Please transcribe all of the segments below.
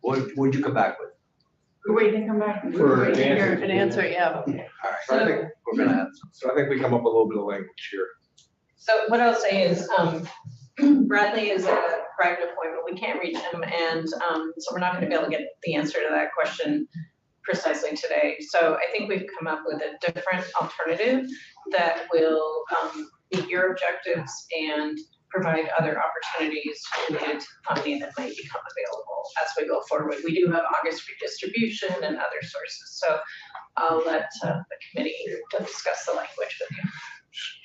What'd you come back with? We're waiting to come back. For We're waiting to an hear answer. an answer, yeah. All right, So I think, we're gonna have some. So I think we come up with a little bit of language here. so what I'll say is, Bradley is a private appointment, we can't reach him, and, so we're not gonna be able to get the answer to that question precisely today. So I think we've come up with a different alternative that will, meet your objectives and provide other opportunities related to funding that might become available as we go forward. We do have August redistribution and other sources, so I'll let the committee discuss the language with you.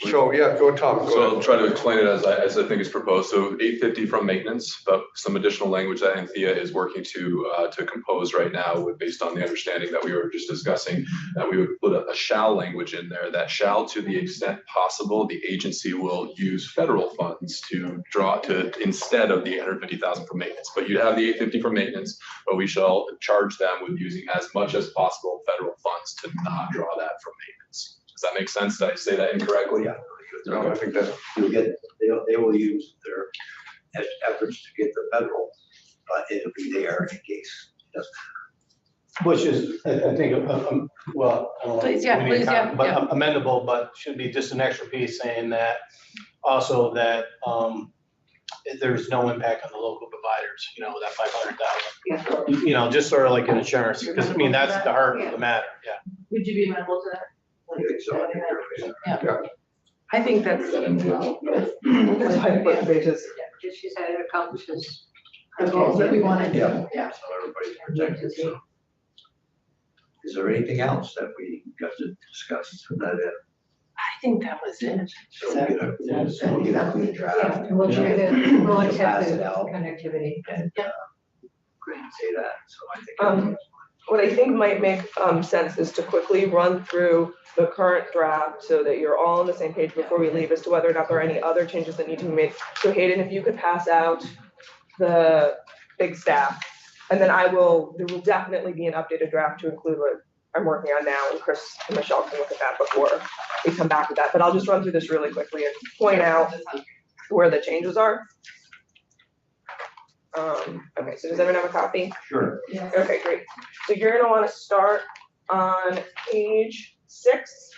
So, yeah, go Tom, So go I'll ahead. try to explain it as I think it's proposed. So 850 from maintenance, but some additional language that Anthea is working to compose right now based on the understanding that we were just discussing, that we would put a shall language in there, that shall, to the extent possible, the agency will use federal funds to draw to instead of the 850,000 for maintenance. But you'd have the 850 for maintenance, but we shall charge them with using as much as possible federal funds to not draw that from maintenance. Does that make sense? Did I say that incorrectly? Yeah. No, I think that, You'll get, they will use their efforts to get the federal, but it'll be there in case it doesn't. Which is, I think, well, I don't know. Please, yeah, we need please, comment, yeah, but amendable, but should be just an extra piece saying that also that there's no impact on the local providers, that 500,000. Yeah. Just sort of like an insurance, because I mean, that's the heart of the matter, yeah. Would you be amenable to that? I think so. Yeah. I think that's. That's why I put pages. She said it accomplishes. The goals that we wanted to, Yeah. yeah. So everybody's protected, so. Is there anything else that we got to discuss to that end? I think that was it. So we'll get a draft. Yeah, and we'll try to, we'll accept Pass the it out. connectivity. And, say that, so I think. What I think might make sense is to quickly run through the current draft so that you're all on the same page before we leave as to whether or not there are any other changes that need to be made. So Hayden, if you could pass out the big staff, and then there will definitely be an updated draft to include what I'm working on now, and Chris and Michelle can look at that before we come back with that. But I'll just run through this really quickly and point out where the changes are. Okay, so does everyone have a copy? Sure. Okay, great. So you're gonna wanna start on page 6.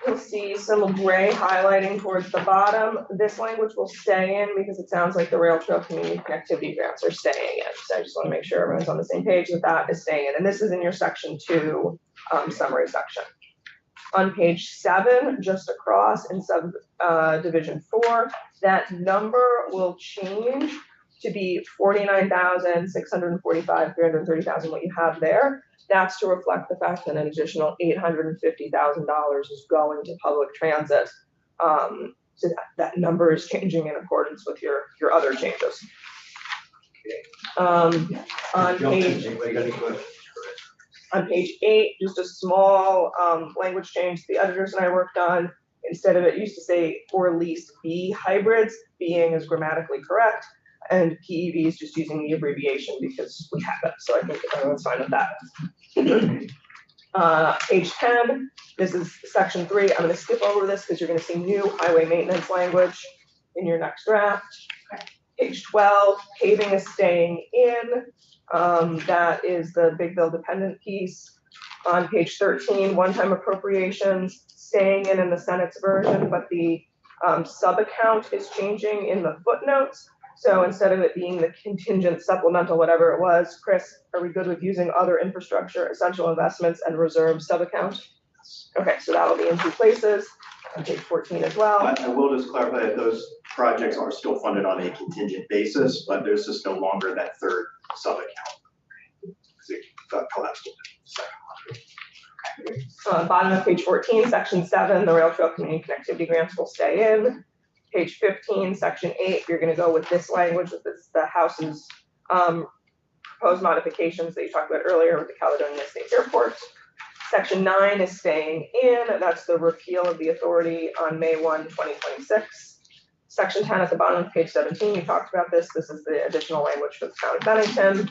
You'll see some gray highlighting towards the bottom. This language will stay in because it sounds like the rail trail community connectivity grants are staying in. So I just wanna make sure everyone's on the same page that that is staying in. And this is in your section 2 summary section. On page 7, just across in division 4, that number will change to be 49,645, 330,000, what you have there. That's to reflect the fact that an additional $850,000 is going to public transit. So that number is changing in accordance with your other changes. On page 8, just a small language change the editors and I worked on. Instead of it used to say or lease B hybrids, being is grammatically correct, and PEV is just using the abbreviation because we have it. So I think everyone's fine with that. Page 10, this is section 3. I'm going to skip over this because you're going to see new highway maintenance language in your next draft. Page 12, paving is staying in. That is the big bill dependent piece. On page 13, one-time appropriations staying in the Senate's version, but the sub-account is changing in the footnotes. So instead of it being the contingent supplemental, whatever it was, Chris, are we good with using other infrastructure, essential investments, and reserve sub-account? Okay, so that'll be in 2 places. On page 14 as well. I will just clarify that those projects are still funded on a contingent basis, but there's just no longer that third sub-account. Because it got collapsed into the second one. Bottom of page 14, section 7, the rail trail community connectivity grants will stay in. Page 15, section 8, you're going to go with this language, with this, the House's proposed modifications that you talked about earlier with the Caledonia State Airport. Section 9 is staying in. That's the repeal of the authority on May 1, 2026. Section 10 at the bottom of page 17, you talked about this. This is the additional language for the town of Bennington.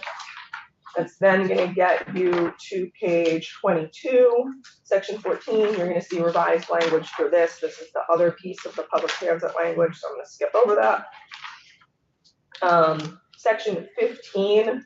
That's then going to get you to page 22, section 14. You're going to see revised language for this. This is the other piece of the public transit language, so I'm going to skip over that. Section 15,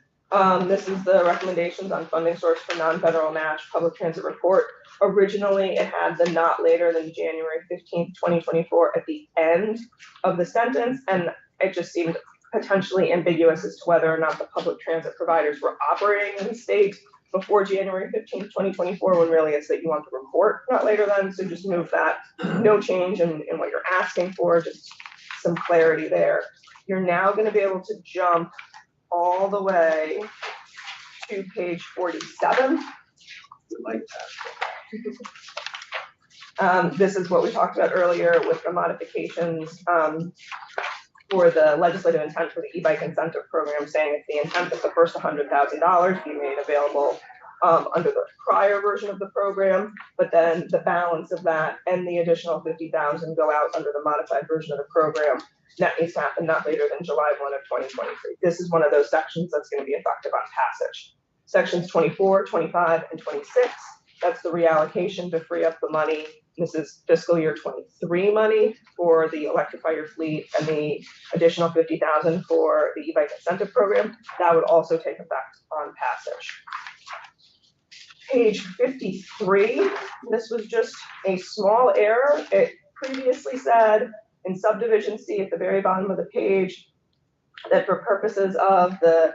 this is the recommendations on funding source for non-federal match public transit report. Originally, it had the not later than January 15th, 2024 at the end of the sentence, and it just seemed potentially ambiguous as to whether or not the public transit providers were operating in the state before January 15th, 2024, when really it's that you want the report not later than, so just move that. No change in what you're asking for, just some clarity there. You're now gonna be able to jump all the way to page 47. Like This is what we talked about earlier with the modifications for the legislative intent for the e-bike incentive program, saying it's the intent that the first $100,000 be made available under the prior version of the program, but then the balance of that and the additional 50,000 go out under the modified version of the program. That needs to happen not later than July 1 of 2023. This is one of those sections that's going to be effective on passage. Sections 24, 25, and 26, that's the reallocation to free up the money. This is fiscal year 23 money for the electrify your fleet and the additional 50,000 for the e-bike incentive program. That would also take effect on passage. Page 53, this was just a small error. It previously said in subdivision C at the very bottom of the page that for purposes of the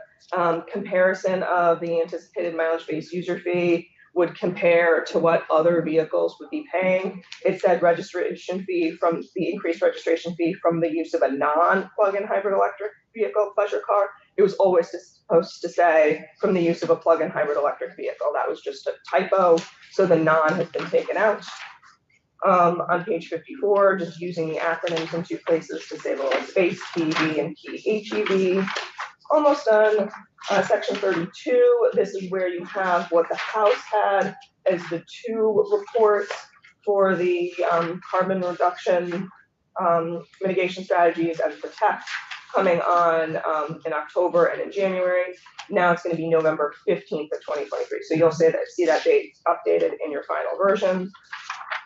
comparison of the anticipated mileage-based user fee would compare to what other vehicles would be paying. It said registration fee from the increased registration fee from the use of a non-plug-in hybrid electric vehicle pleasure car. It was always supposed to say from the use of a plug-in hybrid electric vehicle. That was just a typo, so the non has been taken out. On page 54, just using the acronyms in two places to save a little space, PEV and PHEV. Almost done. Section 32, this is where you have what the House had as the two reports for the carbon reduction mitigation strategies and protect coming on in October and in January. Now it's going to be November 15th of 2023. So you'll see that date updated in your final version.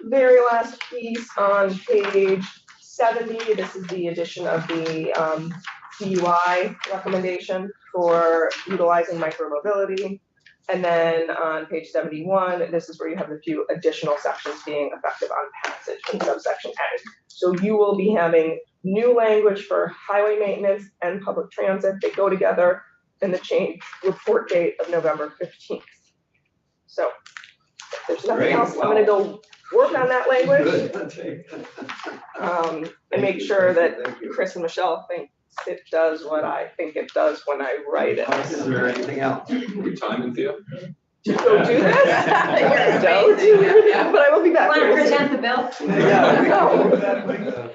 Very last piece on page 70, this is the addition of the CUI recommendation for utilizing micromobility. And then on page 71, this is where you have the few additional sections being effective on passage in subsection A. So you will be having new language for highway maintenance and public transit. They go together in the change report date of November 15th. So if there's nothing Great. else, I'm gonna go work on that language and make sure that Thank you. Chris and Michelle think it does what I think it does when I write it. Is there anything else? Are we timing, Thea? To go do this? You're Don't. amazing, yeah. But I will be back. Want to present the bill? Yeah. No.